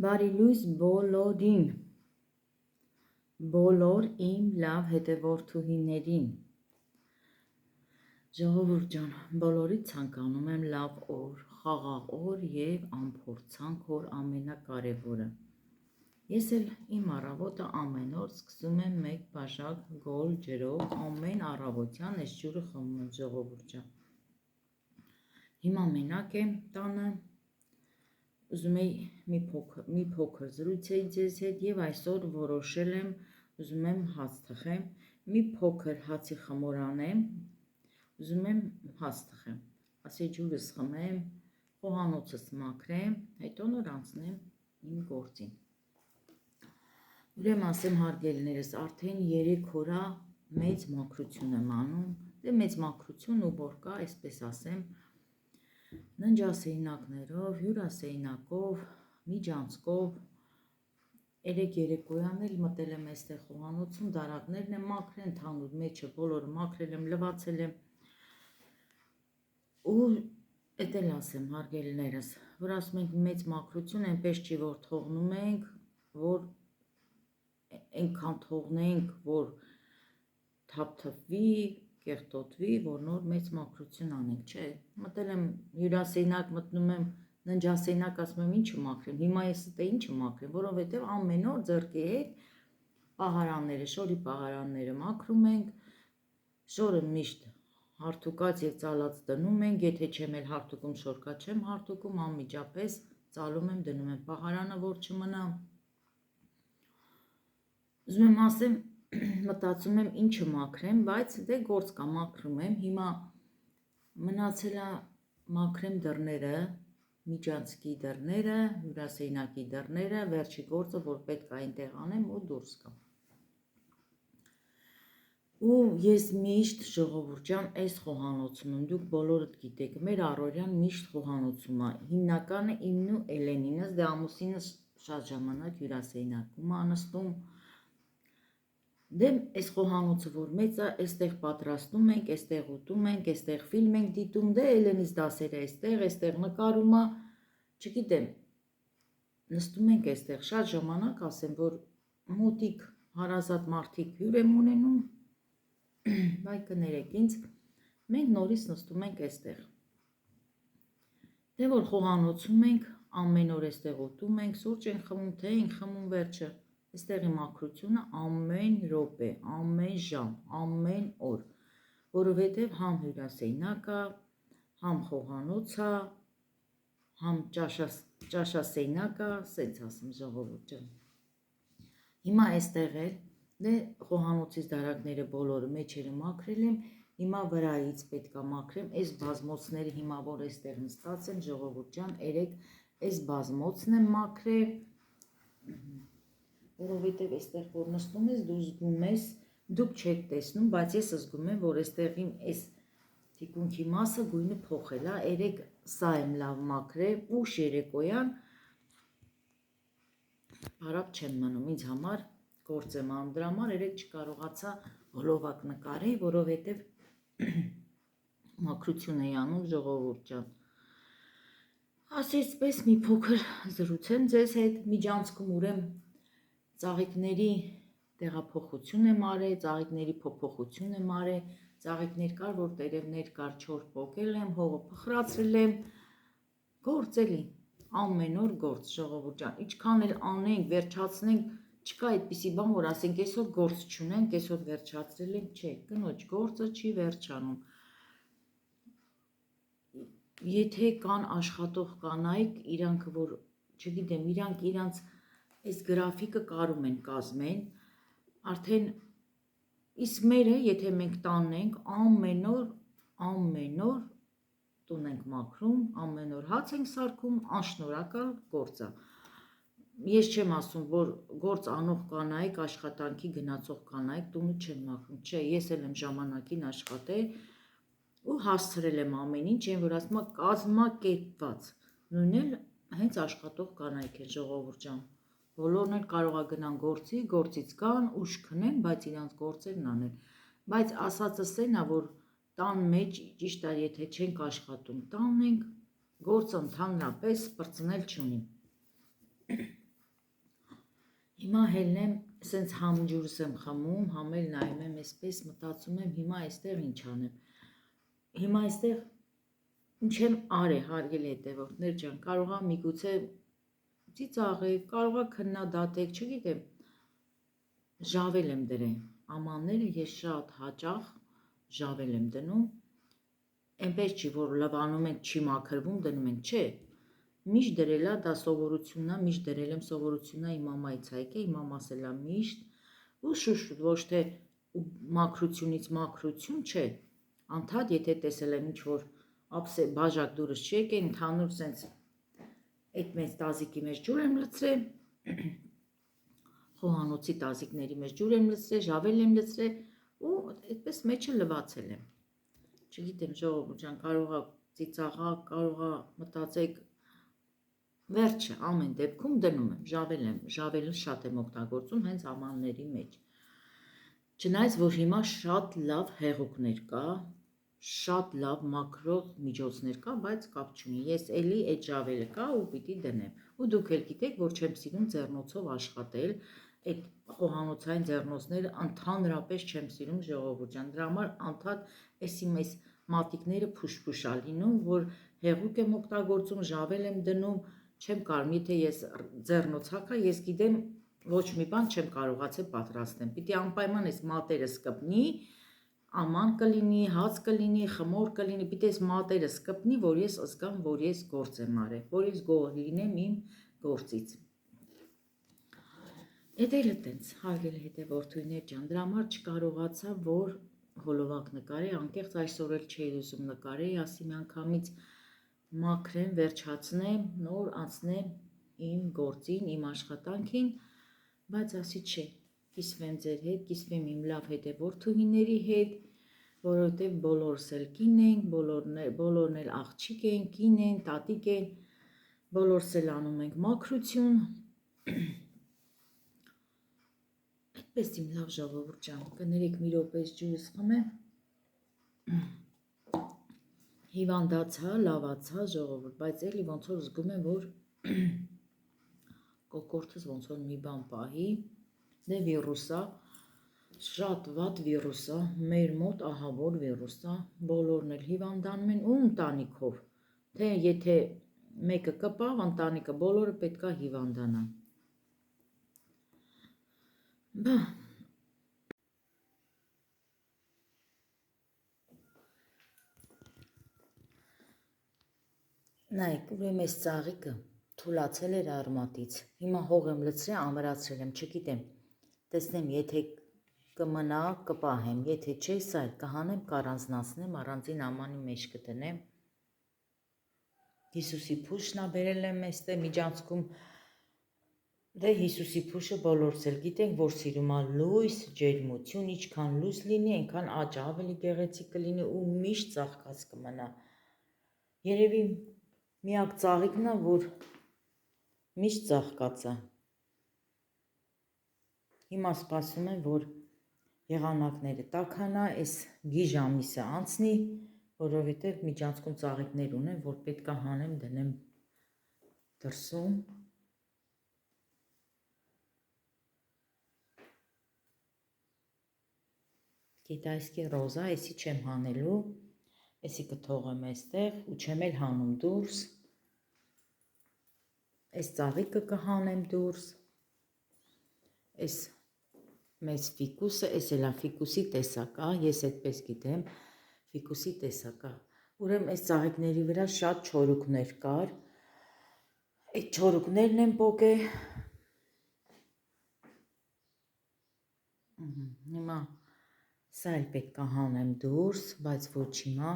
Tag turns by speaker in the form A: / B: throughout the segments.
A: Բարի լույս բոլորին, բոլոր իմ լավ հետևորդուհիներին, ժողովուրդ ջան, բոլորիդ ցանկանում եմ լավ օր, խաղաղ օր և անփորձանք օր ամենակարևորը։ Ես էլ իմ առավոտը ամեն օր սկսում եմ մեկ բաժակ գոլ ջրով, ամեն առավոտյան այս ջուրը խմում եմ, ժողովուրդ ջան։ Հիմա մենակ եմ տանը, ուզում եի մի փոքր զրույցեի ձեզ հետ և այսօր որոշել եմ, ուզում եմ հաց թխեմ, մի փոքր հացի խմոր անեմ, ուզում եմ հաց թխեմ, ասի ջուրս խմեմ, խոհանոցս մաքրեմ, հետո նոր անցնեմ իմ գործին։ Ուրեմն ասեմ հարգելիներս, արդեն 3 օրա մեծ մաքրություն եմ անում, դե մեծ մաքրություն ու որ կա, այսպես ասեմ, ննջասենյակներով, հյուրասենյակով, միջանցքով, երեք երեկոյան էլ մտել եմ այստեղ խոհանոցում, դարակներն եմ մաքրել, ընդհանուր մեջը բոլորը մաքրել եմ, լվացել եմ ու էդ էլ ասեմ հարգելիներս, որ ասում ենք մեծ մաքրություն այնպես չի, որ թողնում ենք, որ այնքան թողնենք, որ թափթփվի, կեղտոտվի, որ նոր մեծ մաքրություն անենք, չէ, մտել եմ հյուրասենյակ, մտնում եմ ննջասենյակ, ասում եմ ինչը մաքրեմ, հիմա ես դե ինչը մաքրեմ, որովհետև ամեն օր ձեռքի հետ պահարանները, շորի պահարանները մաքրում ենք, շորը միշտ հարթուկած և ծալած դնում ենք, եթե չեմ էլ հարթուկում շորկա չեմ հարթուկում, անմիջապես ծալում եմ, դնում եմ պահարանը, որ չմնա։ Ուզում եմ ասեմ, մտածում եմ ինչը մաքրեմ, բայց դե գործ կա, մաքրում եմ, հիմա մնացել է մաքրեմ դռները, միջանցքի դռները, հյուրասենյակի դռները, վերջի գործը, որ պետք է այնտեղ անեմ ու դուրս գամ։ Ու ես միշտ ժողովուրդ ջան, այս խոհանոցում եմ, դուք բոլորդ գիտեք, մեր առօրյան միշտ խոհանոցում է, հիմնականը իմն ու Էլենինս, դե ամուսինս շատ ժամանակ հյուրասենյակում է նստում, դե այս խոհանոցը որ մեծ է, այստեղ պատրաստում ենք, այստեղ ուտում ենք, այստեղ ֆիլմ ենք դիտում, դե Էլենիս դասերը այստեղ նկարում է, չգիտեմ, նստում ենք այստեղ, շատ ժամանակ ասեմ, որ մոտիկ հարազատ մարդիկ հյուր եմ ունենում, բայ կներեք ինձ, մենք նորից նստում ենք այստեղ, դե որ խոհանոցում ենք, ամեն օր այստեղ ուտում ենք, սուրճ ենք խմում, թե ենք խմում վերջը, այստեղի մաքրությունը ամեն րոպե, ամեն ժամ, ամեն օր, որովհետև համ հյուրասենյակը, համ խոհանոցը, համ ճաշասենյակը, սենց ասեմ ժողովուրդ ջան։ Հիմա այստեղ էլ, դե խոհանոցից դարակները բոլորը մեջերը մաքրել եմ, հիմա վրայից պետք է մաքրեմ, այս բազմոցները հիմա որ այստեղ նստած են, ժողովուրդ ջան, երեք այս բազմոցն եմ մաքրել, որովհետև այստեղ որ նստում ես, դու զգում ես, դուք չեք տեսնում, բայց ես զգում եմ, որ այստեղին այս թիկունքի մասը գույնը փոխել է, երեք սա եմ լավ մաքրել, ուշ երեկոյան հարապ չեմ մնում, ինձ համար գործ եմ անում, դրա համար երեք չկարողացա հոլովակ նկարել, որովհետև մաքրություն էի անում ժողովուրդ ջան։ Ասեցպես մի փոքր զրուցեմ ձեզ հետ, միջանցքում ուրեմն ծաղիկների տեղափոխություն եմ արել, ծաղիկների փոփոխություն եմ արել, ծաղիկներ կար, որ տերևներ կար, չոր պոկել եմ, հողը փխրացրել եմ, գործ էլի, ամեն օր գործ ժողովուրդ ջան, ինչքան էլ անենք, վերջացնենք, չկա այդպիսի բան, որ ասենք այսօր գործ չունենք, այսօր վերջացրել ենք, չէ, կնոջ գործը չի վերջանում։ Եթե կան աշխատող կանայք, իրանք որ, չգիտեմ, իրանք իրանց այս գրաֆիկը կարում են կազմեն, արդեն իսկ մերը, եթե մենք տանն ենք, ամեն օր տուն ենք մաքրում, ամեն օր հաց ենք սարքում, անշնորհակալ գործ է։ Ես չեմ ասում, որ գործ անող կանայք, աշխատանքի գնացող կանայք տունը չեն մաքրում, չէ, ես էլ եմ ժամանակին աշխատել ու հասցրել եմ ամեն ինչ, այն որ ասում եմ կազմակերպված, նույնն էլ հենց աշխատող կանայք են ժողովուրդ ջան, բոլորն էլ կարող է գնան գործի, գործից գան, ուշ քնեն, բայց իրանց գործերն անեն, բայց ասածս էն է, որ տան մեջ ճիշտ է, եթե չենք աշխատում, տանն ենք, գործը ընդհանրապես պրծնել չունի։ Հիմա հելն եմ, սենց համ ջուրս եմ խմում, համ էլ նայում եմ այսպես, մտածում եմ, հիմա այստեղ ինչ անեմ։ Հիմա այստեղ ինչ եմ արել, հարգելի հետևորդներ ջան, կարողա միգուցե ծիծաղեք, կարողա քննադատեք, չգիտեմ, ժավել եմ դրել։ Ամանները ես շատ հաճախ ժավել եմ դնում, այնպես չի, որ լվանում ենք, չի մաքրվում, դնում ենք, չէ։ Միշտ դրելա, դա սովորությունն է, միշտ դրել եմ սովորությունն է իմ մամայից հայկե, իմ մամաս էլա միշտ ու շուշ ոչ թե մաքրությունից մաքրություն չէ։ Անդադ եթե տեսել եմ ինչ որ ապսե բաժակ դուրս չի եկել, ընդհանուր սենց այդ մեծ տազիկի մեջ ջուր եմ լցրել, խոհանոցի տազիկների մեջ ջուր եմ լցրել, ժավել եմ լցրել ու այդպես մեջը լվացել եմ։ Չգիտեմ, ժողովուրդ ջան, կարողա ծիծաղակ, կարողա մտածեք, վերջը ամեն դեպքում դնում եմ, ժավելը շատ եմ օգտագործում հենց ամանների մեջ։ Չնայած, որ հիմա շատ լավ հեղուկներ կա, շատ լավ մաքրող միջոցներ կա, բայց կապ չունի, ես էլի այդ ժավելը կա ու պիտի դնեմ։ Ու դուք էլ գիտեք, որ չեմ սիրում ձեռնոցով աշխատել, այդ խոհանոցային ձեռնոցները ընդհանրապես չեմ սիրում, ժողովուրդ ջան, դրա համար անդադ էսի մեծ մատիկները փուշ-փուշ ա լինում, որ հեղուկ եմ օգտագործում, ժավել եմ դնում, չեմ կարող, եթե ես ձեռնոց հակա, ես գիտեմ ոչ մի բան չեմ կարողացել պատրաստեմ, պիտի անպայման այս մատերս կպնի, աման կլինի, հաց կլինի, խմոր կլինի, պիտի այս մատերս կպնի, որ ես զգամ, որ ես գործ եմ արել, որ ես գոհ լինեմ իմ գործից։ Էդ էլ տենց, հարգելի հետևորդուհիներ ջան, դրա համար չկարողացա, որ հոլովակ նկարի, անկեղծ այսօր էլ չէի ուզում նկարի, ասի միանգամից մաքրեմ, վերջացնեմ, նոր անցնեմ իմ գործին, իմ աշխատանքին, բայց ասի չէ, կիսվեմ ձեր հետ, կիսվեմ իմ լավ հետևորդուհիների հետ, որովհետև բոլորս էլ կին ենք, բոլորն էլ աղջիկ են, կին են, տատիկ են, բոլորս էլ անում ենք մաքրություն, այդպես իմ լավ ժողովուրդ ջան, կներեք մի րոպեից ջուրս խմեմ, հիվանդացա, լավացա ժողովուրդ, բայց էլի ոնց որ զգում եմ, որ կոկորդս ոնց որ մի բան պահի, դե վիրուս է, շատ վատ վիրուս է, մեր մոտ ահավոր վիրուս է, բոլորն էլ հիվանդանում են ու ընտանիքով, թե եթե մեկը կպավ, ընտանիքը բոլորը պետք է հիվանդանան։ Բա նայեք, ուրեմն այս ծաղիկը թուլացել էր արմատից, հիմա հող եմ լցրել, ամրացրել եմ, չգիտեմ, տեսնեմ, եթե կմնա, կպահեմ, եթե չէ, սա էլ կհանեմ, կառանձնացնեմ, առանձին ամանի մեջ կդնեմ, Հիսուսի փուշն ա բերել եմ այստեղ միջանցքում, դե Հիսուսի փուշը բոլորս էլ գիտենք, որ սիրում ա լույս, ջերմություն, ինչքան լույս լինի, այնքան աճ ավելի գեղեցիկ կլինի ու միշտ ծաղկած կմնա։ Երևի միակ ծաղիկն ա, որ միշտ ծաղկած ա։ Հիմա սպասում եմ, որ եղանակները տաքանա, այս գիժ ամիսը անցնի, որովհետև միջանցքում ծաղիկներ ունեմ, որ պետք է հանեմ, դնեմ դրսում։ Կիտայսկի ռոզա, էսի չեմ հանելու, էսի կթողեմ այստեղ ու չեմ էլ հանում դուրս, այս ծաղիկը կհանեմ դուրս, այս մեծ ֆիկուսը, այս էլա ֆիկուսի տեսակ ա, ես այդպես գիտեմ, ֆիկուսի տեսակ ա, ուրեմն այս ծաղիկների վրա շատ չորուկներ կար, այդ չորուկներն եմ պոկել, հիմա սա էլ պետք է հանեմ դուրս, բայց ոչ հիմա,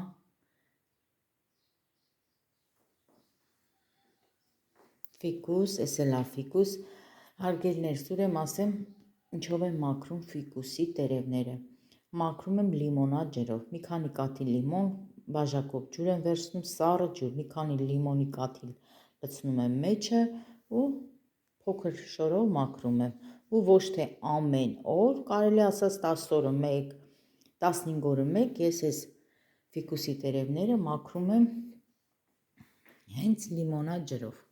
A: ֆիկուս, էս էլ ա ֆիկուս, հարգելիներս, ուրեմն ասեմ, ինչով եմ մաքրում ֆիկուսի տերևները, մաքրում եմ լիմոնադ ջրով, մի քանի կաթիլ լիմոն, բաժակով ջուր եմ վերցնում, սառը ջուր, մի քանի լիմոնի կաթիլ լցնում եմ մեջը ու փոքր շորով մաքրում եմ, ու ոչ թե ամեն օր, կարելի ասած 10 օրը մեկ, 15 օրը մեկ, ես այս ֆիկուսի տերևները մաքրում եմ հենց լիմոնադ ջրով։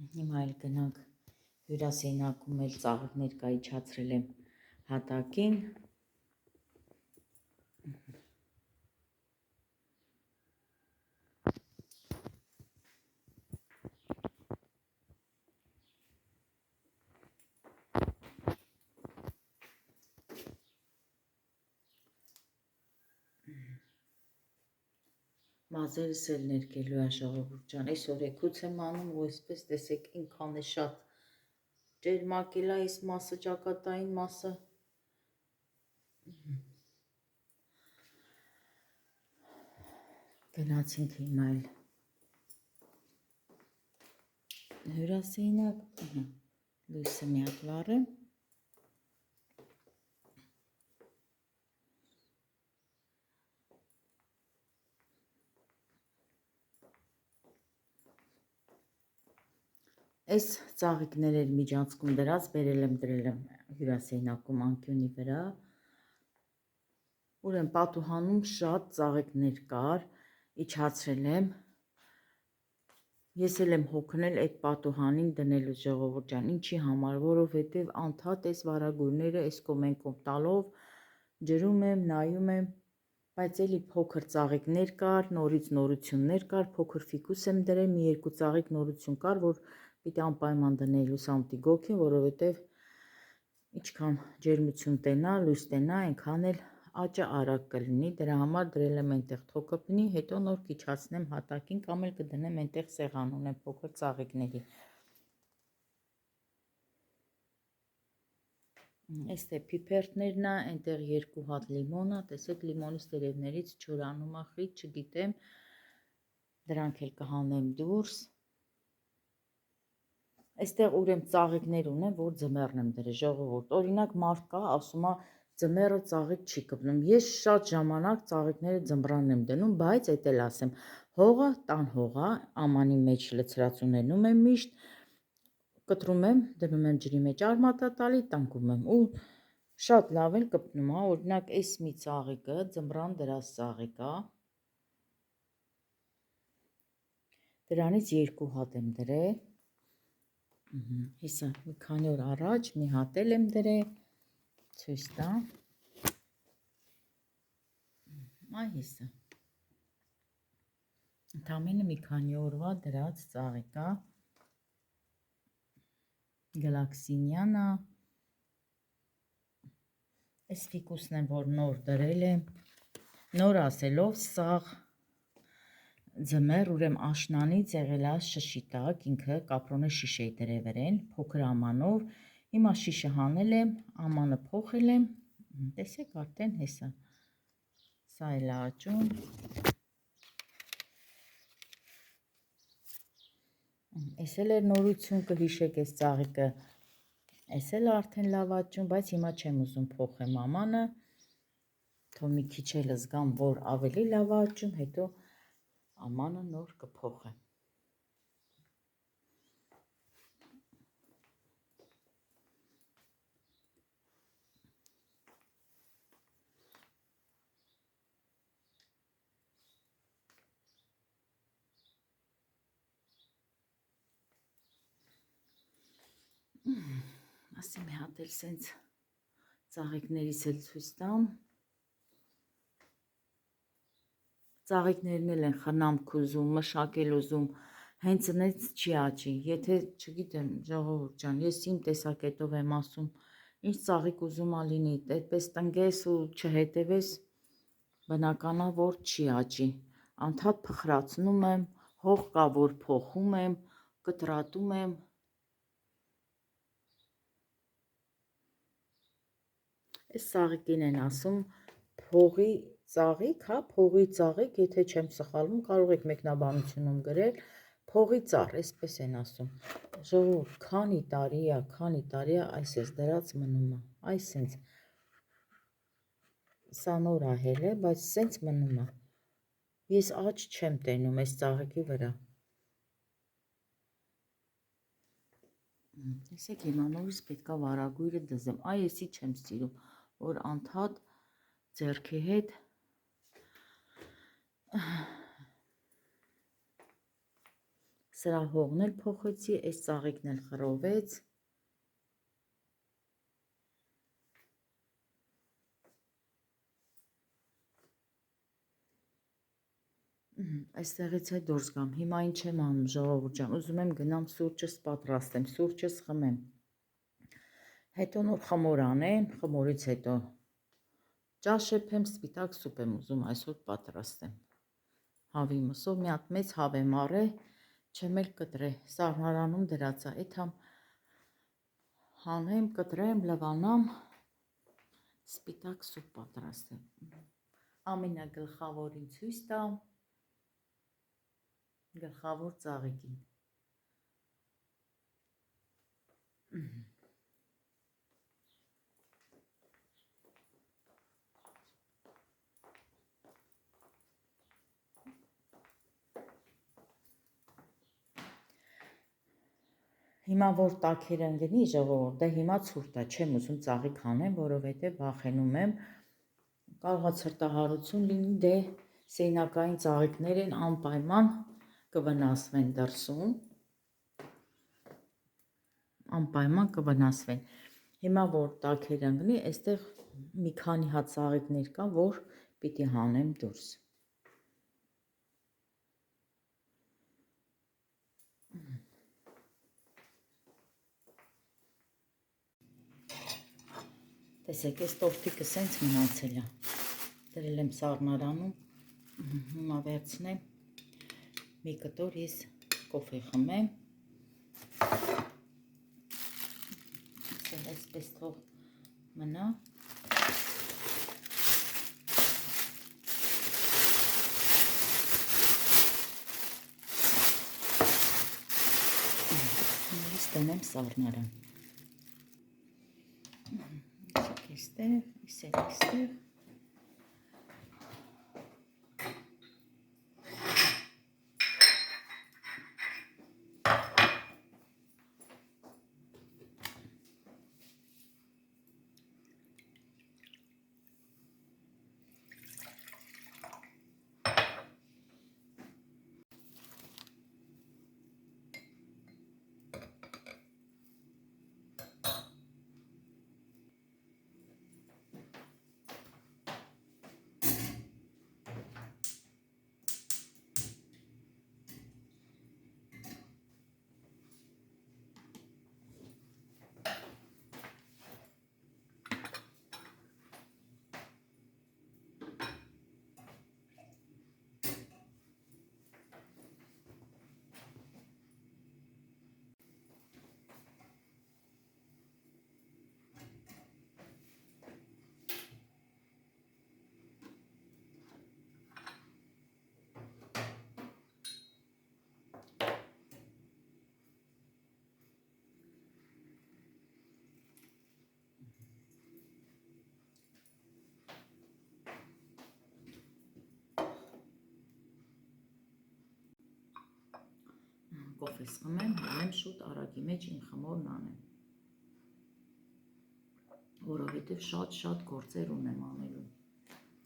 A: Հիմա էլ գնանք հյուրասենյակում էլ ծաղիկներ կա իջացրել եմ հատակին։ Մազերս էլ ներկելու է ժողովուրդ ջան, այսօր էգուց եմ անում ու այսպես տեսեք ինքան է շատ ճերմակել է այս մասը, ճակատային մասը։ Գնացինք հիմա էլ հյուրասենյակ, լույսը մի հատ վառեմ։ Այս ծաղիկներ էր միջանցքում դրած, բերել եմ դրել եմ հյուրասենյակում անկյունի վրա։ Ուրեմն պատուհանում շատ ծաղիկներ կար, իջացրել եմ։ Ես էլ եմ հոգնել այդ պատուհանին դնելու ժողովուրդ ջան, ինչի համար, որովհետև անդադ այս վարագույրները այս կոմենկոմ տալով ջրում եմ, նայում եմ, բայց էլի փոքր ծաղիկներ կար, նորից նորություններ կար, փոքր ֆիկուս եմ դրել, մի երկու ծաղիկ նորություն կար, որ պիտի անպայման դնել լուսամուտի գոգին, որովհետև ինչքան ջերմություն տենա, լույս տենա, այնքան էլ աճը արագ կլինի, դրա համար դրել եմ այնտեղ թոքը պնի, հետո նոր կիջացնեմ հատակին կամ էլ կդնեմ այնտեղ սեղան ունեմ փոքր ծաղիկների։ Այստեղ փիփերթներն է, այնտեղ 2 հատ լիմոն է, տեսեք լիմոնից տերևներից չորանում է խիտ, չգիտեմ, դրանք էլ կհանեմ դուրս։ Այստեղ ուրեմն ծաղիկներ ունեմ, որ ձմեռն եմ դրել ժողովուրդ։ Օրինակ մարդ կա, ասում է ձմեռը ծաղիկ չի կպնում։ Ես շատ ժամանակ ծաղիկները ձմռան եմ դնում, բայց էդ էլ ասեմ, հողը տան հողա, ամանի մեջ լցրած ունենում եմ միշտ, կտրում եմ, դնում եմ ջրի մեջ արմատատալի, տանկում եմ ու շատ լավ էլ կպնում է։ Օրինակ այս մի ծաղիկը ձմռան դրած ծաղիկ է։ Դրանից 2 հատ եմ դրել։ Հեսա մի քանի օր առաջ մի հատ էլ եմ դրել, ցույց տամ։ Այ հեսա։ Ընդամենը մի քանի օրվա դրած ծաղիկ է։ Գլաքսինյան է։ Այս ֆիկուսն եմ, որ նոր դրել եմ։ Նոր ասելով սաղ ձմեռ ուրեմն աշնանից եղել է շշիտակ, ինքը կապրոնե շիշ էի դրել վրեն, փոքր ամանով, հիմա շիշը հանել եմ, ամանը փոխել եմ, տեսեք արդեն հեսա, սա էլ է աճում, այս էլ էր նորություն, կհիշեք այս ծաղիկը, այս էլ արդեն լավ աճում, բայց հիմա չեմ ուզում փոխեմ ամանը, թող մի քիչ էլ զգամ, որ ավելի լավ աճում, հետո ամանը նոր կփոխեմ։ Ասի մի հատ էլ սենց ծաղիկներից էլ ցույց տամ։ Ծաղիկներն էլ են խնամք ուզում, մշակել ուզում, հենց նենց չի աճի, եթե չգիտեմ ժողովուրդ ջան, ես իմ տեսակետով եմ ասում, ինչ ծաղիկ ուզում ա լինի, այդպես տնկես ու չհետևես, բնական է, որ չի աճի, անդադ փխրացնում եմ, հող կա, որ փոխում եմ, կտրատում եմ, այս ծաղիկին են ասում փողի ծաղիկ, հա, փողի ծաղիկ, եթե չեմ սխալվում, կարող եք մեկնաբանությունում գրել, փողի ծառ, այսպես են ասում։ Ժողովուրդ, քանի տարի է, այս ես դրած մնում է, այս սենց, սա նոր ահել է, բայց սենց մնում է։ Ես աճ չեմ տենում այս ծաղիկի վրա։ Տեսեք հիմա նորից պետքա վարագույրը դզեմ, այ եսի չեմ սիրում, որ անդադ ձեռքի հետ Սրա հողն էլ փոխեցի, այս ծաղիկն էլ խռովեց։ Այստեղից է դուրս գամ։ Հիմա ինչ եմ անում, ժողովուրդ ջան, ուզում եմ գնամ սուրճս պատրաստեմ, սուրճս խմեմ։ Հետո նոր խմոր անեմ, խմորից հետո ճաշ շեփեմ, սպիտակ սուպ եմ ուզում այսօր պատրաստեմ։ Հավի մսով մի հատ մեծ հավ եմ առել, չեմ էլ կտրե, սառնարանում դրած է, այդ համ հանեմ, կտրեմ, լվանամ, սպիտակ սուպ պատրաստեմ։ Ամենագլխավորին ցույց տամ գլխավոր ծաղիկին։ Հիմա որ տաքերն գնի ժողովուրդ, դե հիմա ցուրտ է, չեմ ուզում ծաղիկ հանեմ, որովհետև վախենում եմ կարող է ցրտահարություն լինի, դե սեյնակային ծաղիկներ են անպայման կվնասվեն դրսում, անպայման կվնասվեն։ Հիմա որ տաքերն գնի, այստեղ մի քանի հատ ծաղիկներ կան, որ պիտի հանեմ դուրս։ Տեսեք, այս տորտիկը սենց մնացել է, դրել եմ սառնարանում, հիմա վերցնեմ, մի կտոր ես կոֆե խմեմ, այսպես թող մնա, ես դնեմ սառնարան։ Այստեղ, այստեղ։ Կոֆես խմեմ, համ շուտ արագի մեջ իմ խմորն անեմ, որովհետև շատ գործեր ունեմ անելու,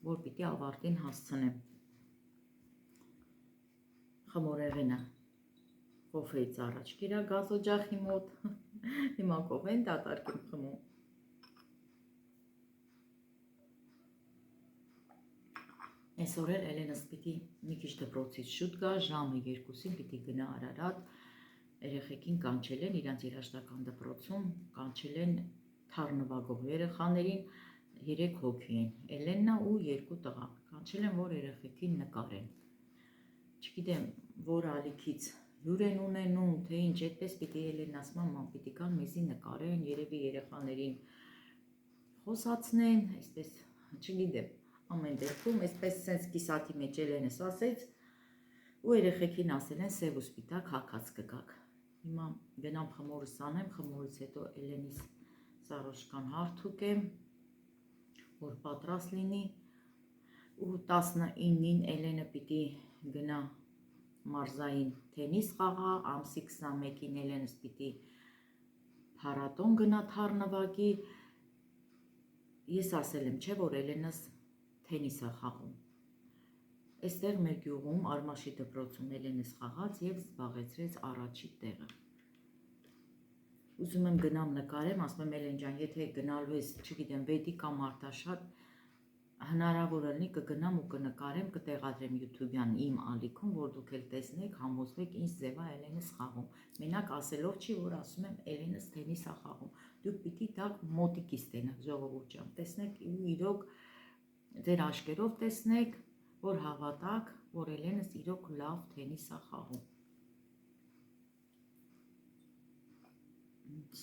A: որ պիտի ավարտին հասցնեմ։ Խմորեղենը կոֆեից առաջ կիրա գազօջախի մոտ, հիմա կոֆեն դատարկ եմ խմում։ Այսօր էլ Էլենս պիտի մի քիչ դպրոցից շուտ գա, ժամը 2-ին պիտի գնա Արարատ, երեխեքին կանչել են իրանց երաժշտական դպրոցում, կանչել են թառնվագող երեխաներին 3 հոգի են, Էլեննա ու 2 տղա, կանչել են, որ երեխեքին նկարեն։ Չգիտեմ, որ ալիքից հյուր են ունենում, թե ինչ, այդպես պիտի Էլենն ասում, մամ, պիտի կան մեզի նկարեն, երևի երեխաներին խոսացնեն, այսպես, չգիտեմ, ամեն դեպքում, այսպես սենց կիսատի մեջ Էլենս ասեց, ու երեխեքին ասել են սև ու սպիտակ հագած կգաք։ Հիմա գնամ խմորս անեմ, խմորից հետո Էլենիս սարոշկան հարթուկեմ, որ պատրաստ լինի, ու 19-ին Էլենը պիտի գնա մարզային թենիս խաղա, ամսի 21-ին Էլենս պիտի փառատոն գնա թառնվագի, ես ասել եմ, չէ, որ Էլենս թենիս է խաղում, Այստեղ մեր գյուղում Արմաշի դպրոցում Էլենս խաղաց և զբաղեցրեց առաջի տեղը։ Ուզում եմ գնամ նկարեմ, ասում եմ Էլեն ջան, եթե գնալու ես, չգիտեմ, Վեդի կամ Արտաշատ, հնարավոր լինի կգնամ ու կնկարեմ, կտեղադրեմ YouTube-յան իմ ալիքում, որ դուք էլ տեսնեք, համոզվեք ինչ ձև է Էլենս խաղում։ Մենակ ասելով չի, որ ասում եմ Էլենս թենիս է խաղում։ Դուք պիտի դա մոտիկից տեսնեք, ժողովուրդ ջան, տեսնեք ու իրոք ձեր աչքերով տեսնեք, որ հավատաք, որ Էլենս իրոք լավ թենիս է խաղում։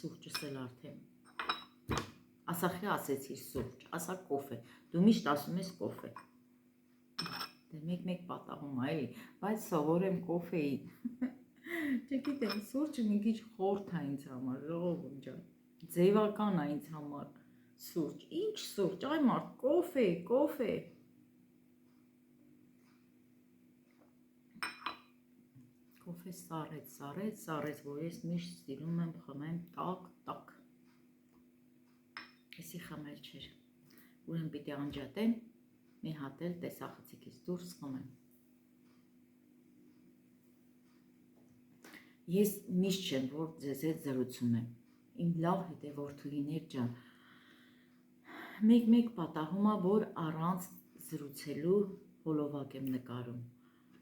A: Սուրճս էլ արդեն։ Ասախի ասեցիր սուրճ, ասա կոֆե, դու միշտ ասում ես կոֆե։ Դե մեկ պատահում է էլի, բայց սովորեմ կոֆեի։ Չգիտեմ, սուրճը մի քիչ խորթ է ինձ համար, ժողովուրդ ջան։ Ձևական է ինձ համար սուրճ։ Ինչ սուրճ, այ մարդ, կոֆե։ Կոֆե սառեց, որ ես միշտ ստիլում եմ խմեմ տակ։ Էսի խմել չէր, ուրեմն պիտի անջատեն, մի հատ էլ տեսախցիկից դուրս խմեմ։ Ես միշտ չեմ, որ ձեզ հետ զրուցում եմ, իմ լավ հետևորդուհիներ ջան, մեկ պատահում է, որ առանց զրուցելու հոլովակ եմ նկարում,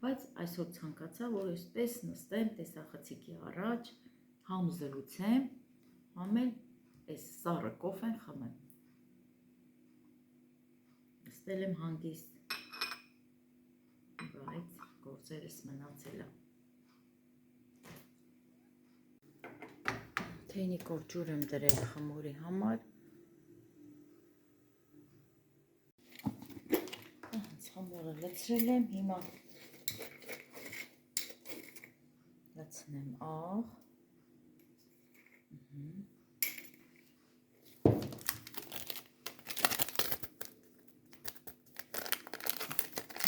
A: բայց այսօր ցանկացա, որ այսպես նստեմ տեսախցիկի առաջ, համ զրուցեմ, համ էլ այս սառը կոֆեն խմեմ։ Նստել եմ հանգիստ, բայց գործերս մնացել է։ Թեյնի կոր ջուր եմ դրել խմորի համար։ Խմորը լցրել եմ, հիմա լցնեմ աղ։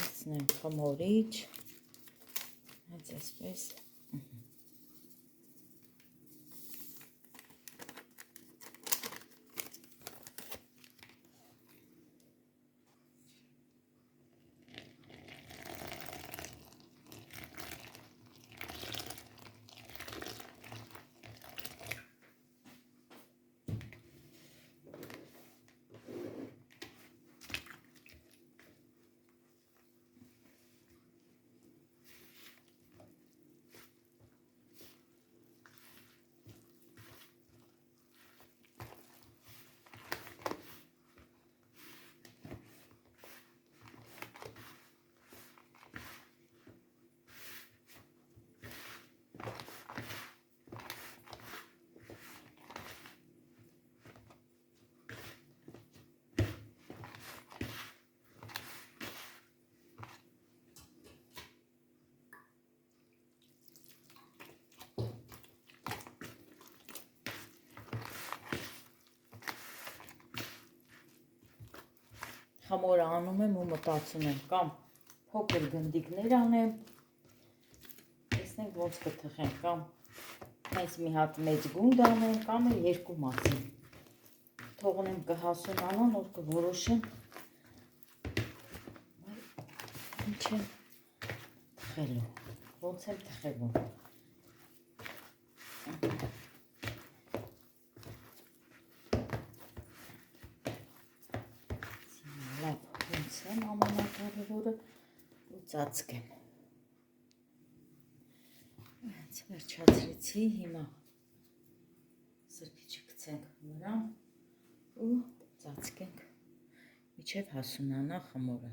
A: Լցնեմ խմորիչ, հենց այսպես։ Խմորը անում եմ ու մտածում եմ, կամ փոքր գնդիկներ անեմ, տեսնենք ոնց կթխենք, կամ հենց մի հատ մեծ գունդ անեմ, կամ էլ երկու մասի։ Թողնեմ կհասունանան, որ կորոշեմ, ինչ եմ թխելու, ոնց եմ թխելու։ Եմ ամենակարևորը ու ծածկեմ։ Հենց վերջացրեցի, հիմա սրբիչը գցենք վրան ու ծածկենք, մինչև հասունանա խմորը։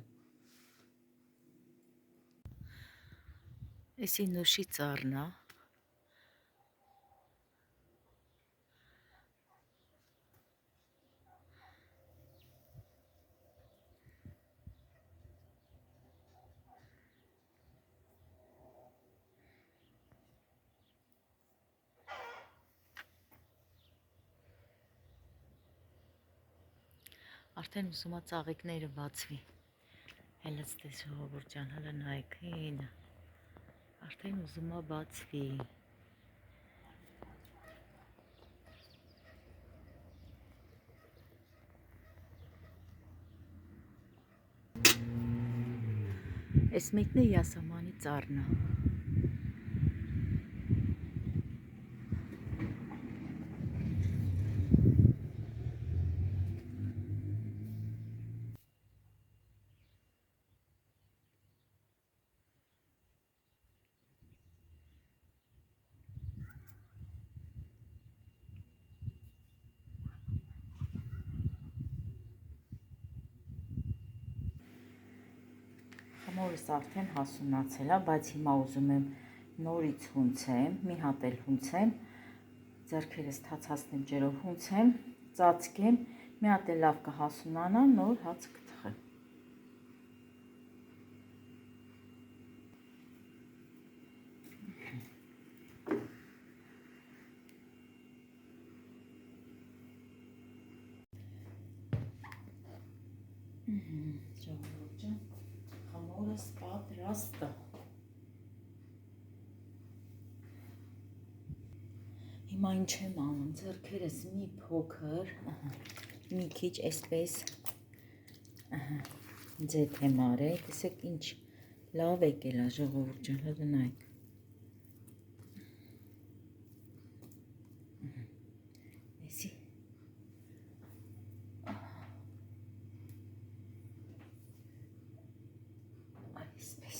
A: Էսի նուշի ծառն է։ Արդեն ուզում է ծաղիկները բացվի, հելս տես ժողովուրդ ջան, հələ նայեք, հին, արդեն ուզում է բացվի։ Այս մեկն է յասամանի ծառնը։ Խմորս արդեն հասունացել է, բայց հիմա ուզում եմ նորից հունցեմ, մի հատ էլ հունցեմ, ձեռքերս թացացնեմ ջերով հունցեմ, ծածկեմ, մի հատ էլ լավ կհասունանա, նոր հաց կթխեմ։ Ժողովուրդ ջան, խմորս պատրաստ է։ Հիմա ինչ եմ անում, ձեռքերս մի փոքր, մի քիչ այսպես ձեթ եմ արել, տեսեք ինչ լավ եկել է ժողովուրդ ջան, հələ նայեք։ Էսի այսպես։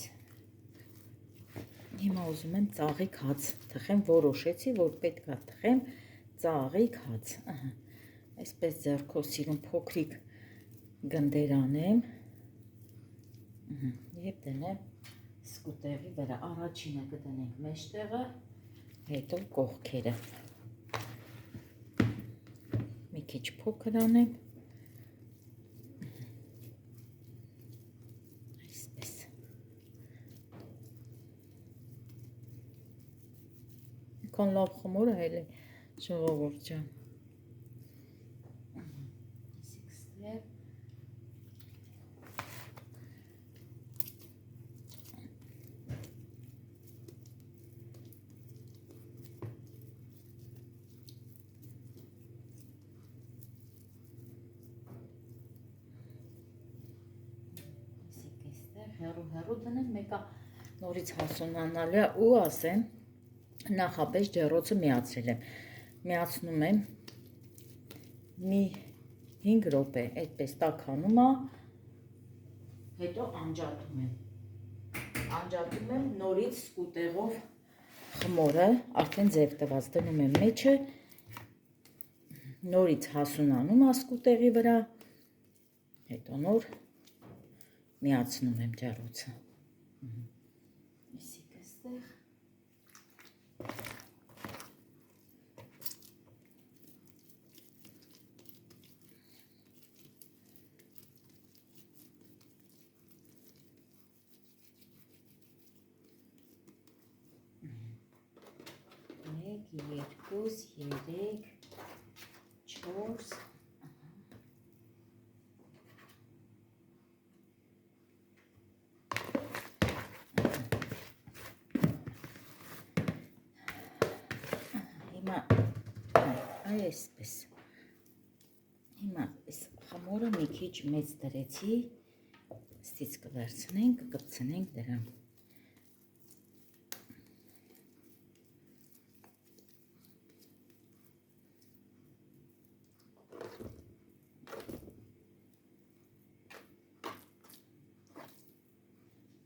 A: Հիմա ուզում եմ ծաղիկ հաց թխեմ, որոշեցի, որ պետք է թխեմ ծաղիկ հաց։ Այսպես ձեռքով սիրուն փոքրիկ գնդեր անեմ եւ դնեմ սկուտեղի վրա։ Առաջինը կդնենք մեջտեղը, հետո կողքերը։ Մի քիչ փոքր անեմ։ Այսպես։ Քան լավ խմորը էլ է ժողովուրդ ջան։ Հեռու դնեմ, մեկը նորից հասունանալու է ու ասեմ, նախապես ջեռոցը միացրել եմ։ Միացնում եմ մի 5 րոպե, այդպես տաքանում է, հետո անջատում եմ։ Անջատում եմ նորից սկուտեղով խմորը, արդեն ձև տված դնում եմ մեջը, նորից հասունանում է սկուտեղի վրա, հետո նոր միացնում եմ ջեռոցը։ Էսիկ էստեղ։ Մեկ, երկուս, երեք, չորս, այսպես։ Հիմա այս խմորը մի քիչ մեծ դրեցի, ստից կվերցնենք, կկպցնենք դրան։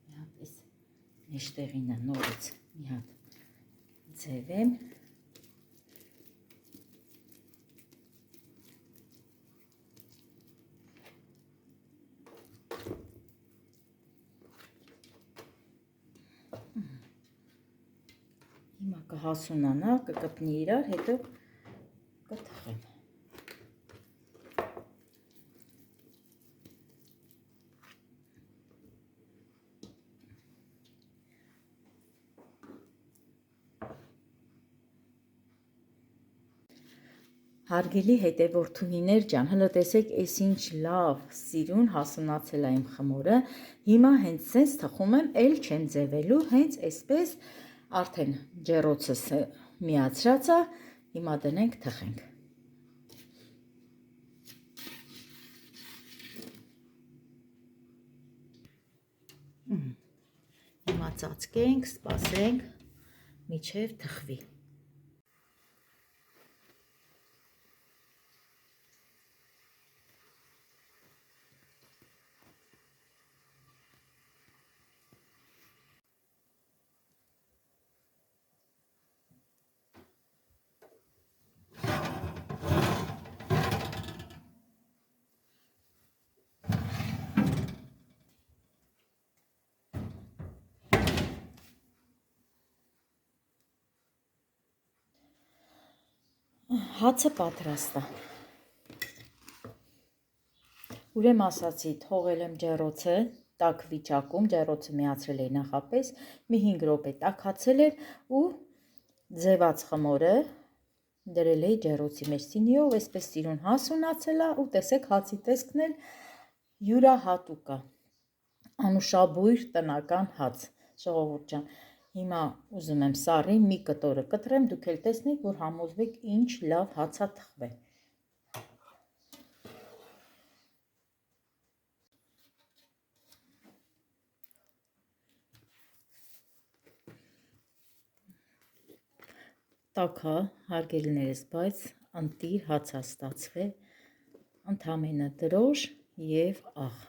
A: Մի հատ այս մեջտեղինը նորից մի հատ ձևեմ։ Հիմա կհասունանա, կկպնի իրար, հետո կթխեմ։ Հարգելի հետևորդուհիներ ջան, հələ տեսեք, այս ինչ լավ սիրուն հասունացել է իմ խմորը։ Հիմա հենց sense թխում եմ, էլ չեմ ձևելու, հենց այսպես արդեն ջեռոցս միացրած է, հիմա դնենք թխենք։ Հիմա ծածկենք, սպասենք, մինչև թխվի։ Հացը պատրաստ է։ Ուրեմն ասացի, թողել եմ ջեռոցը տաք վիճակում, ջեռոցը միացրել էի նախապես, մի 5 րոպե տաքացել էր ու ձևած խմորը դրել էի ջեռոցի մեջ սինիով, այսպես սիրուն հաց ունացել է ու տեսեք հացի տեսքն էլ յուրահատուկ է։ Անուշաբույր տնական հաց, ժողովուրդ ջան։ Հիմա ուզում եմ սառին մի կտորը կտրեմ, դուք էլ տեսնեք, որ համոզվեք ինչ լավ հաց է թխվել։ Տաք է, հարգելիներս, բայց ընտիր հաց է ստացվել, ընդամենը դրոշ և աղ։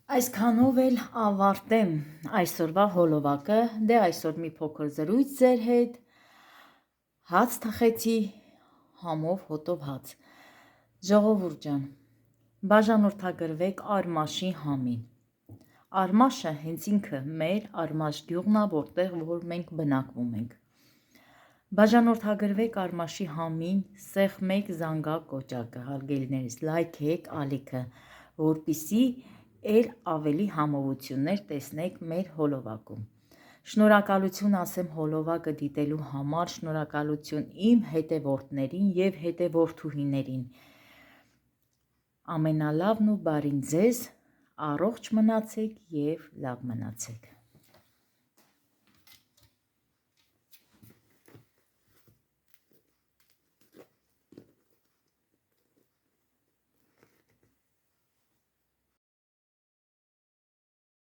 A: Այսքանով էլ ավարտեմ այսօրվա հոլովակը, դե այսօր մի փոքր զրույց ձեր հետ, հաց թխեցի, համով հոտով հաց։ Ժողովուրդ ջան, բաժանորդագրվեք Արմաշի համին։ Արմաշը հենց ինքը մեր Արմաշ գյուղն է, որտեղ որ մենք բնակվում ենք։ Բաժանորդագրվեք Արմաշի համին, սեղ 1 զանգակ կոճակը, հարգելիներս, լայքեք ալիքը, որպիսի էլ ավելի համովություններ տեսնեք մեր հոլովակում։ Շնորհակալություն ասեմ հոլովակը դիտելու համար, շնորհակալություն իմ հետևորդներին և հետևորդուհիներին։ Ամենալավն ու բարին ձեզ, առողջ մնացեք և լավ մնացեք։